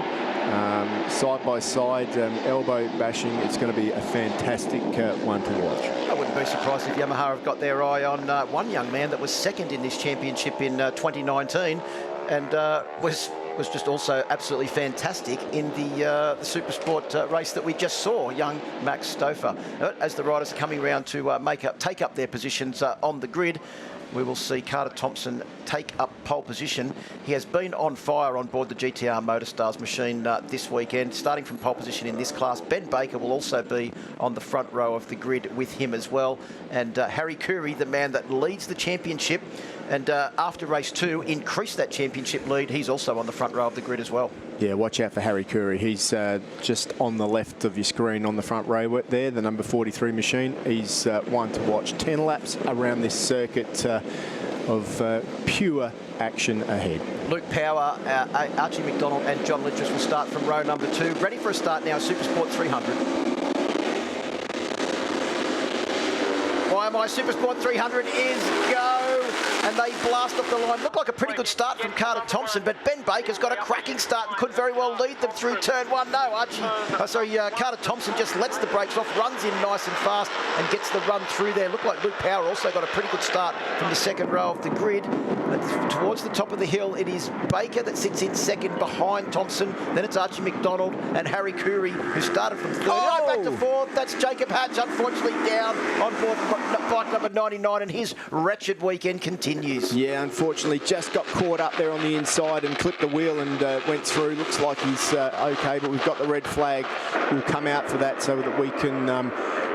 Side by side, elbow bashing. It's going to be a fantastic one to watch. I wouldn't be surprised if Yamaha have got their eye on one young man that was second in this championship in 2019 and was just also absolutely fantastic in the Supersport race that we just saw, young Max Stouffer. As the riders are coming around to take up their positions on the grid, we will see Carter Thompson take up pole position. He has been on fire on board the GTR Motorstars machine this weekend, starting from pole position in this class. Ben Baker will also be on the front row of the grid with him as well. And Harry Curry, the man that leads the championship, and after race 2, increased that championship lead. He's also on the front row of the grid as well. Yeah, watch out for Harry Curry. He's just on the left of your screen on the front row there, the number 43 machine. He's one to watch. 10 laps around this circuit of pure action ahead. Luke Power, Archie Mcdonald and John Littress will start from row number 2. Ready for a start now, Supersport 300. YMI Supersport 300 is go, and they blast off the line. Looked like a pretty good start from Carter Thompson, but Ben Baker's got a cracking start and could very well lead them through turn 1. No, Carter Thompson just lets the brakes off, runs in nice and fast, and gets the run through there. Looked like Luke Power also got a pretty good start from the second row of the grid. And towards the top of the hill, it is Baker that sits in second behind Thompson. Then it's Archie Mcdonald and Harry Curry, who started from third. Oh, back to fourth. That's Jacob Hatch, unfortunately down on board bike number 99, and his wretched weekend continues. Yeah, unfortunately, just got caught up there on the inside and clipped the wheel and went through. Looks like he's okay, but we've got the red flag. We'll come out for that so that we can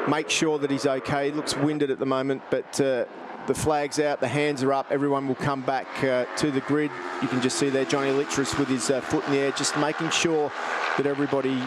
make sure that he's okay. He looks winded at the moment, but the flag's out, the hands are up. Everyone will come back to the grid. You can just see there Johnny Littress with his foot in the air, just making sure that everybody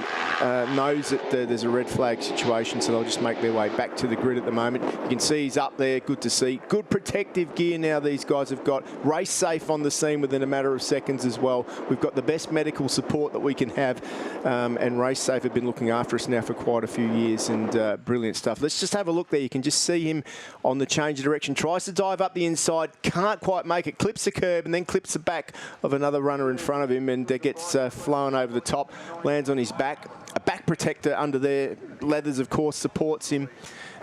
knows that there's a red flag situation, so they'll just make their way back to the grid at the moment. You can see he's up there, good to see. Good protective gear now these guys have got. Race safe on the scene within a matter of seconds as well. We've got the best medical support that we can have, and Race Safe have been looking after us now for quite a few years, and brilliant stuff. Let's just have a look there. You can just see him on the change of direction. Tries to dive up the inside, can't quite make it, clips the curb and then clips the back of another runner in front of him, and gets flown over the top, lands on his back. A back protector under there, leathers of course supports him,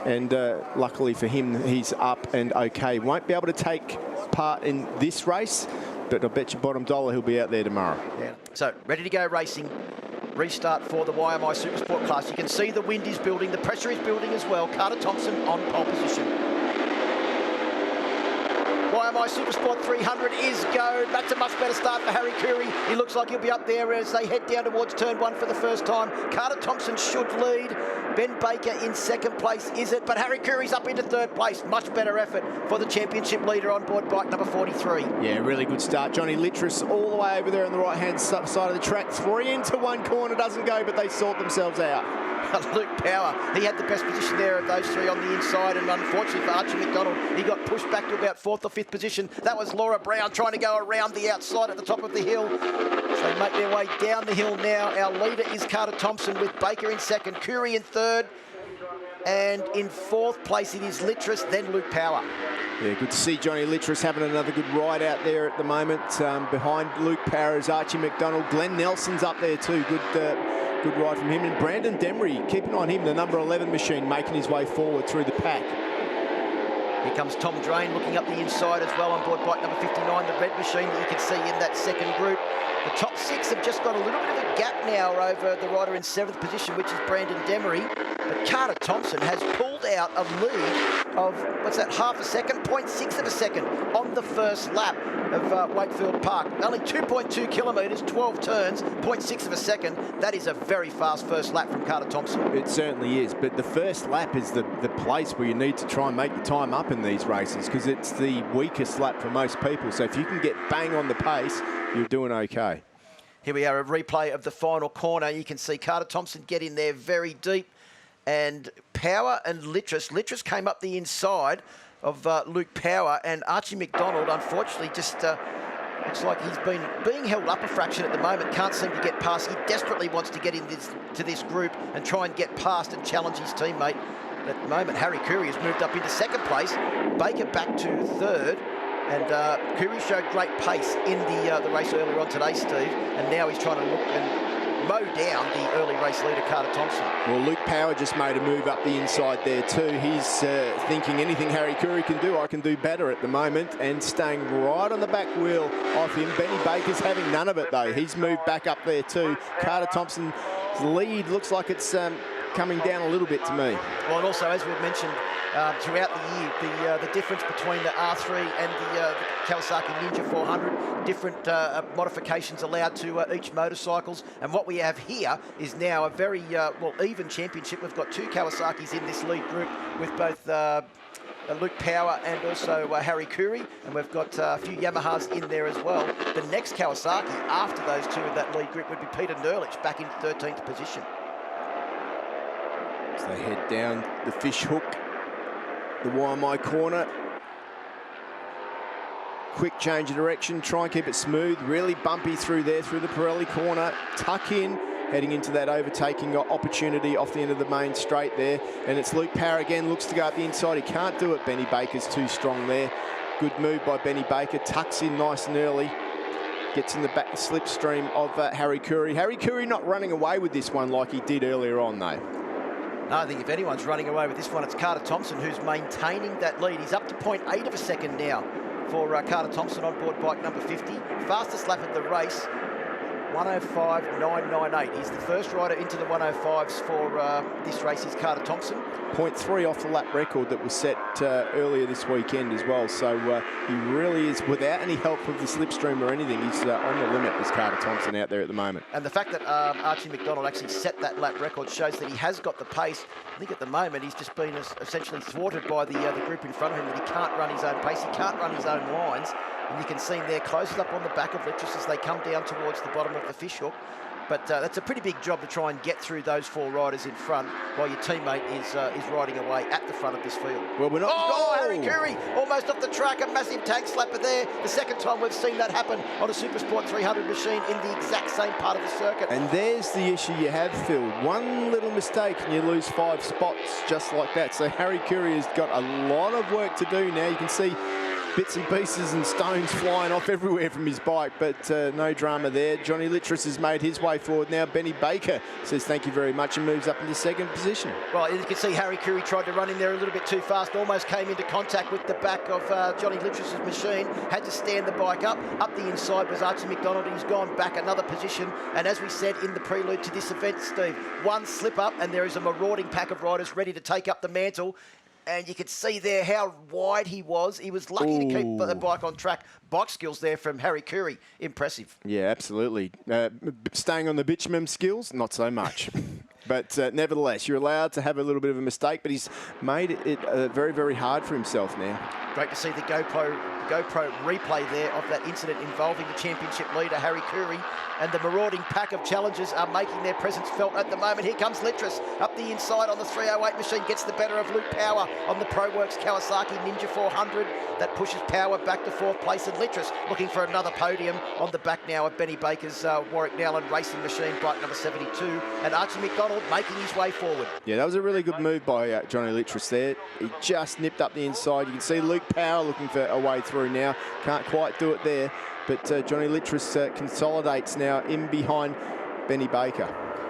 and luckily for him he's up and okay. Won't be able to take part in this race, but I bet you bottom dollar he'll be out there tomorrow. Yeah. So ready to go racing. Restart for the YMI Supersport class. You can see the wind is building, the pressure is building as well. Carter Thompson on pole position. YMI Supersport 300 is go. That's a much better start for Harry Curry. He looks like he'll be up there as they head down towards turn 1 for the first time. Carter Thompson should lead. Ben Baker in second place, is it? But Harry Curry's up into third place. Much better effort for the championship leader on board bike number 43. Yeah, really good start. Johnny Littress all the way over there on the right-hand side of the track. 3 into 1 corner, doesn't go, but they sort themselves out. Luke Power, he had the best position there of those 3 on the inside, and unfortunately for Archie Mcdonald, he got pushed back to about 4th or 5th position. That was Laura Brown trying to go around the outside at the top of the hill. So they make their way down the hill now. Our leader is Carter Thompson with Baker in second, Curry in third, and in 4th place it is Littress, then Luke Power. Yeah, good to see Johnny Littress having another good ride out there at the moment. Behind Luke Power is Archie Mcdonald. Glenn Nelson's up there too. Good ride from him. And Brandon Demery, keep an eye on him, the number 11 machine, making his way forward through the pack. Here comes Tom Drain looking up the inside as well on board bike number 59, the red machine that you can see in that second group. The top 6 have just got a little bit of a gap now over the rider in 7th position, which is Brandon Demery. But Carter Thompson has pulled out a lead of, what's that, half a second, 0.6 of a second on the first lap of Wakefield Park. Only 2.2 kilometres, 12 turns, 0.6 of a second. That is a very fast first lap from Carter Thompson. It certainly is, but the first lap is the place where you need to try and make your time up in these races, because it's the weakest lap for most people. So if you can get bang on the pace, you're doing okay. Here we are, a replay of the final corner. You can see Carter Thompson get in there very deep. And Power and Littress came up the inside of Luke Power, and Archie Mcdonald, unfortunately, just looks like he's being held up a fraction at the moment. Can't seem to get past. He desperately wants to get to this group and try and get past and challenge his teammate. At the moment, Harry Curry has moved up into second place. Baker back to third. And Curry showed great pace in the race earlier on today, Steve. And now he's trying to look and mow down the early race leader, Carter Thompson. Well, Luke Power just made a move up the inside there too. He's thinking anything Harry Curry can do, I can do better at the moment, and staying right on the back wheel of him. Benny Baker's having none of it though. He's moved back up there too. Carter Thompson's lead looks like it's coming down a little bit to me. Well, and also, as we've mentioned, throughout the year, the difference between the R3 and the Kawasaki Ninja 400, different modifications allowed to each motorcycles. And what we have here is now a very, even championship. We've got two Kawasaki's in this lead group with both Luke Power and also Harry Curry, and we've got a few Yamahas in there as well. The next Kawasaki after those two in that lead group would be Peter Nerlich back in 13th position. So they head down the fish hook, the YMI corner. Quick change of direction, try and keep it smooth, really bumpy through there, through the Pirelli corner, tuck in, heading into that overtaking opportunity off the end of the main straight there. And it's Luke Power again, looks to go up the inside, he can't do it, Benny Baker's too strong there. Good move by Benny Baker, tucks in nice and early. Gets in the back slipstream of Harry Curry. Harry Curry not running away with this one like he did earlier on though. No, I think if anyone's running away with this one, it's Carter Thompson, who's maintaining that lead. He's up to 0.8 of a second now for Carter Thompson on board bike number 50. Fastest lap of the race, 105.998. He's the first rider into the 105s for this race is Carter Thompson. 0.3 off the lap record that was set earlier this weekend as well. So he really is, without any help of the slipstream or anything, he's on the limit as Carter Thompson out there at the moment. And the fact that Archie Mcdonald actually set that lap record shows that he has got the pace. I think at the moment he's just been essentially thwarted by the group in front of him, that he can't run his own pace, he can't run his own lines. And you can see him there, closes up on the back of Littress as they come down towards the bottom of the fish hook. But that's a pretty big job to try and get through those four riders in front while your teammate is riding away at the front of this field. Well, we're not... Oh, Harry Curry, almost off the track, a massive tank slapper there. The second time we've seen that happen on a Supersport 300 machine in the exact same part of the circuit. And there's the issue you have, Phil. One little mistake and you lose 5 spots just like that. So Harry Curry has got a lot of work to do now. You can see bits and pieces and stones flying off everywhere from his bike, but no drama there. Johnny Littress has made his way forward now. Benny Baker says thank you very much and moves up into second position. Well, you can see Harry Curry tried to run in there a little bit too fast, almost came into contact with the back of Johnny Littress's machine, had to stand the bike up. Up the inside was Archie Mcdonald, he's gone back another position, and as we said in the prelude to this event, Steve, one slip up and there is a marauding pack of riders ready to take up the mantle. And you could see there how wide he was. He was lucky to keep the bike on track. Bike skills there from Harry Curry. Impressive. Yeah, absolutely. Staying on the bitumen skills, not so much. But nevertheless, you're allowed to have a little bit of a mistake, but he's made it very, very hard for himself now. Great to see the GoPro replay there of that incident involving the championship leader, Harry Curry. And the marauding pack of challengers are making their presence felt at the moment. Here comes Littress up the inside on the 308 machine, gets the better of Luke Power on the ProWorks Kawasaki Ninja 400. That pushes Power back to 4th place, and Littress looking for another podium on the back now of Benny Baker's Warwick Nowland racing machine, bike number 72. And Archie Mcdonald making his way forward. Yeah, that was a really good move by Johnny Littress there. He just nipped up the inside. You can see Luke Power looking for a way through now. Can't quite do it there. But Johnny Littress consolidates now in behind Benny Baker.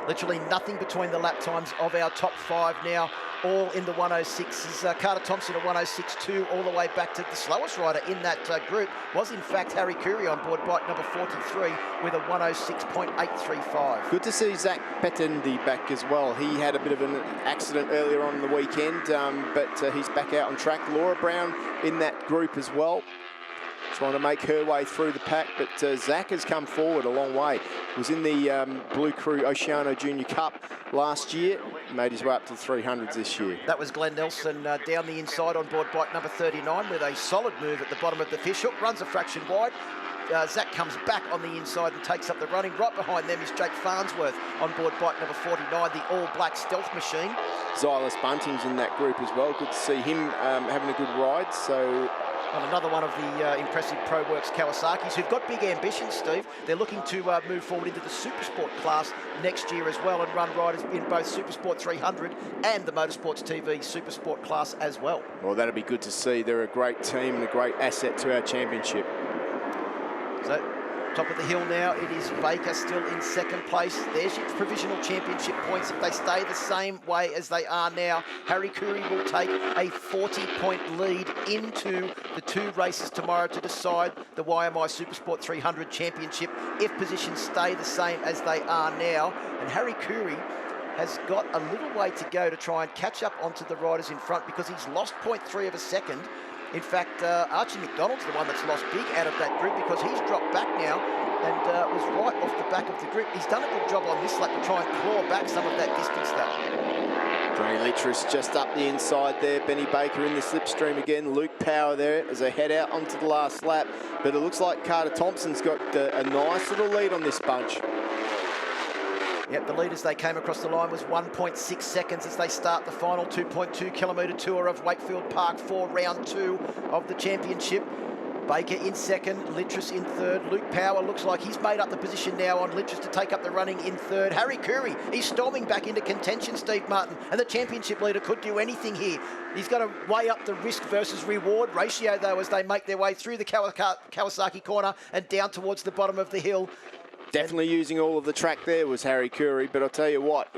Literally nothing between the lap times of our top 5 now, all in the 106s. Carter Thompson at 106.2 all the way back to the slowest rider in that group was in fact Harry Curry on board bike number 43 with a 106.835. Good to see Zach Pettendi back as well. He had a bit of an accident earlier on in the weekend, but he's back out on track. Laura Brown in that group as well, trying to make her way through the pack, but Zach has come forward a long way. Was in the Blue Crew Oceania Junior Cup last year, made his way up to the 300s this year. That was Glenn Nelson down the inside on board bike number 39 with a solid move at the bottom of the fish hook, runs a fraction wide. Zach comes back on the inside and takes up the running. Right behind them is Jake Farnsworth on board bike number 49, the all-black stealth machine. Silas Bunting's in that group as well. Good to see him having a good ride. So. Well, another one of the impressive ProWorks Kawasaki's who've got big ambitions, Steve. They're looking to move forward into the Supersport class next year as well and run riders in both Supersport 300 and the Motorsports TV Supersport class as well. Well, that'll be good to see. They're a great team and a great asset to our championship. So, top of the hill now, it is Baker still in second place. There's your provisional championship points. If they stay the same way as they are now, Harry Curry will take a 40-point lead into the 2 races tomorrow to decide the YMI Supersport 300 championship if positions stay the same as they are now. And Harry Curry has got a little way to go to try and catch up onto the riders in front because he's lost 0.3 of a second. In fact, Archie Mcdonald's the one that's lost big out of that group because he's dropped back now and was right off the back of the group. He's done a good job on this lap to try and claw back some of that distance though. Johnny Littress just up the inside there. Benny Baker in the slipstream again. Luke Power there as they head out onto the last lap. But it looks like Carter Thompson's got a nice little lead on this bunch. Yep, the leaders they came across the line was 1.6 seconds as they start the final 2.2 kilometre tour of Wakefield Park 4, round 2 of the championship. Baker in second, Littress in third. Luke Power looks like he's made up the position now on Littress to take up the running in third. Harry Curry, he's storming back into contention, Steve Martin, and the championship leader could do anything here. He's got to weigh up the risk versus reward ratio, though, as they make their way through the Kawasaki corner and down towards the bottom of the hill. Definitely using all of the track there was Harry Curry, but I'll tell you what,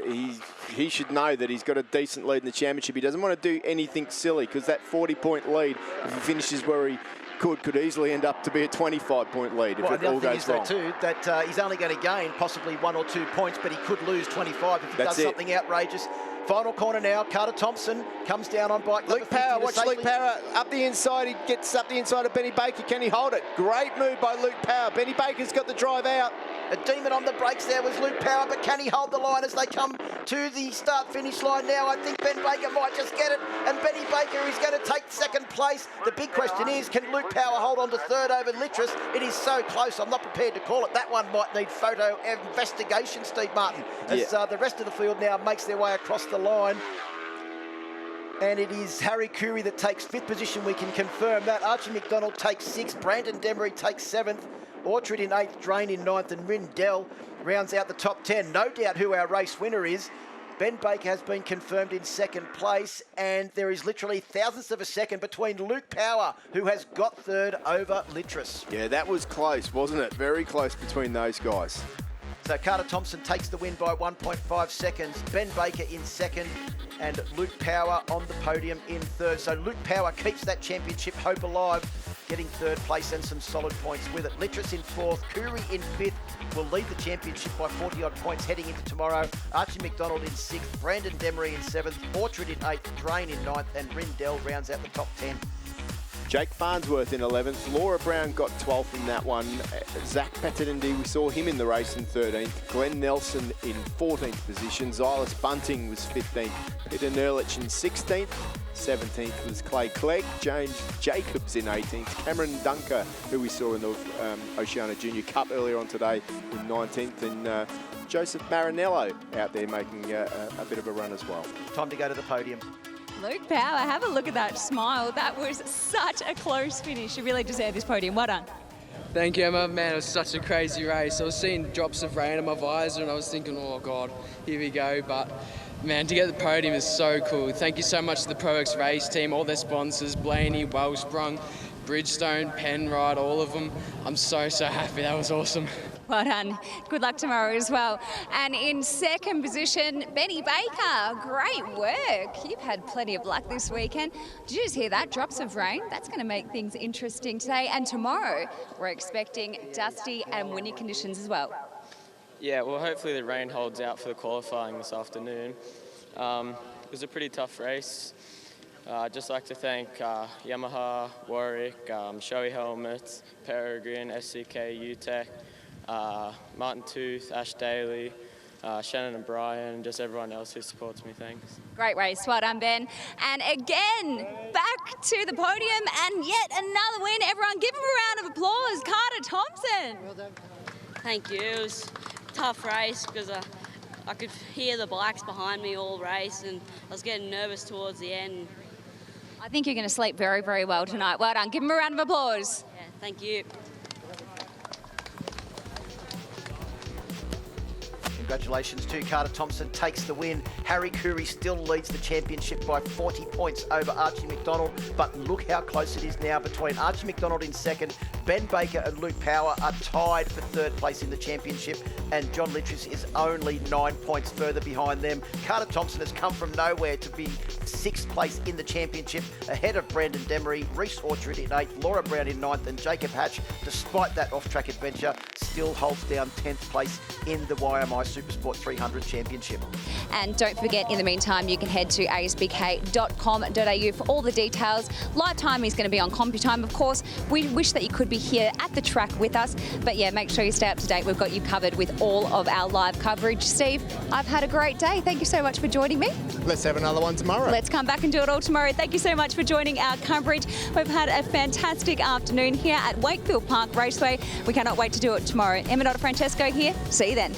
he should know that he's got a decent lead in the championship. He doesn't want to do anything silly because that 40-point lead, if he finishes where he could easily end up to be a 25-point lead if it all goes wrong. Too, that he's only going to gain possibly 1 or 2 points, but he could lose 25 if he does something outrageous. Final corner now, Carter Thompson comes down on bike. Luke Power, watch Luke Power up the inside. He gets up the inside of Benny Baker. Can he hold it? Great move by Luke Power. Benny Baker's got the drive out. A demon on the brakes there was Luke Power, but can he hold the line as they come to the start-finish line now? I think Ben Baker might just get it, and Benny Baker is going to take second place. The big question is, can Luke Power hold on to third over Littress? It is so close, I'm not prepared to call it. That one might need photo investigation, Steve Martin, as the rest of the field now makes their way across the line. And it is Harry Curry that takes 5th position, we can confirm that. Archie Mcdonald takes 6th, Brandon Demery takes 7th, Orchard in 8th, Drain in 9th, and Rindell rounds out the top 10. No doubt who our race winner is. Ben Baker has been confirmed in 2nd place, and there is literally thousandths of a second between Luke Power, who has got 3rd, over Littress. Yeah, that was close, wasn't it? Very close between those guys. So Carter Thompson takes the win by 1.5 seconds. Ben Baker in 2nd, and Luke Power on the podium in 3rd. So Luke Power keeps that championship hope alive, getting 3rd place and some solid points with it. Littress in 4th, Curry in 5th, will lead the championship by 40-odd points heading into tomorrow. Archie Mcdonald in 6th, Brandon Demery in 7th, Orchard in 8th, Drain in 9th, and Rindell rounds out the top 10. Jake Farnsworth in 11th. Laura Brown got 12th in that one. Zach Patterndi, we saw him in the race in 13th. Glenn Nelson in 14th position. Silas Bunting was 15th. Peter Nerlich in 16th. 17th was Clay Clegg. James Jacobs in 18th. Cameron Dunker, who we saw in the Oceania Junior Cup earlier on today, in 19th. And Joseph Marinello out there making a bit of a run as well. Time to go to the podium. Luke Power, have a look at that smile. That was such a close finish. You really deserve this podium. Well done. Thank you, Emma. Man, it was such a crazy race. I was seeing drops of rain on my visor and I was thinking, oh God, here we go. But man, to get the podium is so cool. Thank you so much to the ProX race team, all their sponsors, Blaney, Wellsprung, Bridgestone, Penrite, all of them. I'm so happy. That was awesome. Well done. Good luck tomorrow as well. And in 2nd position, Benny Baker. Great work. You've had plenty of luck this weekend. Did you just hear that? Drops of rain. That's going to make things interesting today. And tomorrow, we're expecting dusty and windy conditions as well. Yeah, well, hopefully the rain holds out for the qualifying this afternoon. It was a pretty tough race. I'd just like to thank Yamaha, Warwick, Shoei Helmets, Peregrine, SCK, UTEC, Martin Tooth, Ash Daly, Shannon and Brian, and just everyone else who supports me. Thanks. Great race, well done, Ben. And again, back to the podium and yet another win. Everyone give him a round of applause. Carter Thompson. Well done. Thank you. It was a tough race because I could hear the bikes behind me all race, and I was getting nervous towards the end. I think you're going to sleep very, very well tonight. Well done. Give him a round of applause. Yeah, thank you. Congratulations to Carter Thompson, takes the win. Harry Curry still leads the championship by 40 points over Archie Mcdonald, but look how close it is now between Archie Mcdonald in second. Ben Baker and Luke Power are tied for third place in the championship, and John Littress is only 9 points further behind them. Carter Thompson has come from nowhere to be sixth place in the championship, ahead of Brandon Demery, Reece Orchard in eighth, Laura Brown in ninth, and Jacob Hatch, despite that off-track adventure, still holds down 10th place in the YMI Supersport 300 Championship. And don't forget, in the meantime, you can head to asbk.com.au for all the details. Live time is going to be on CompuTime, of course. We wish that you could be here at the track with us. But yeah, make sure you stay up to date. We've got you covered with all of our live coverage. Steve, I've had a great day. Thank you so much for joining me. Let's have another one tomorrow. Let's come back and do it all tomorrow. Thank you so much for joining our coverage. We've had a fantastic afternoon here at Wakefield Park Raceway. We cannot wait to do it tomorrow. Emma Francesco here. See you then.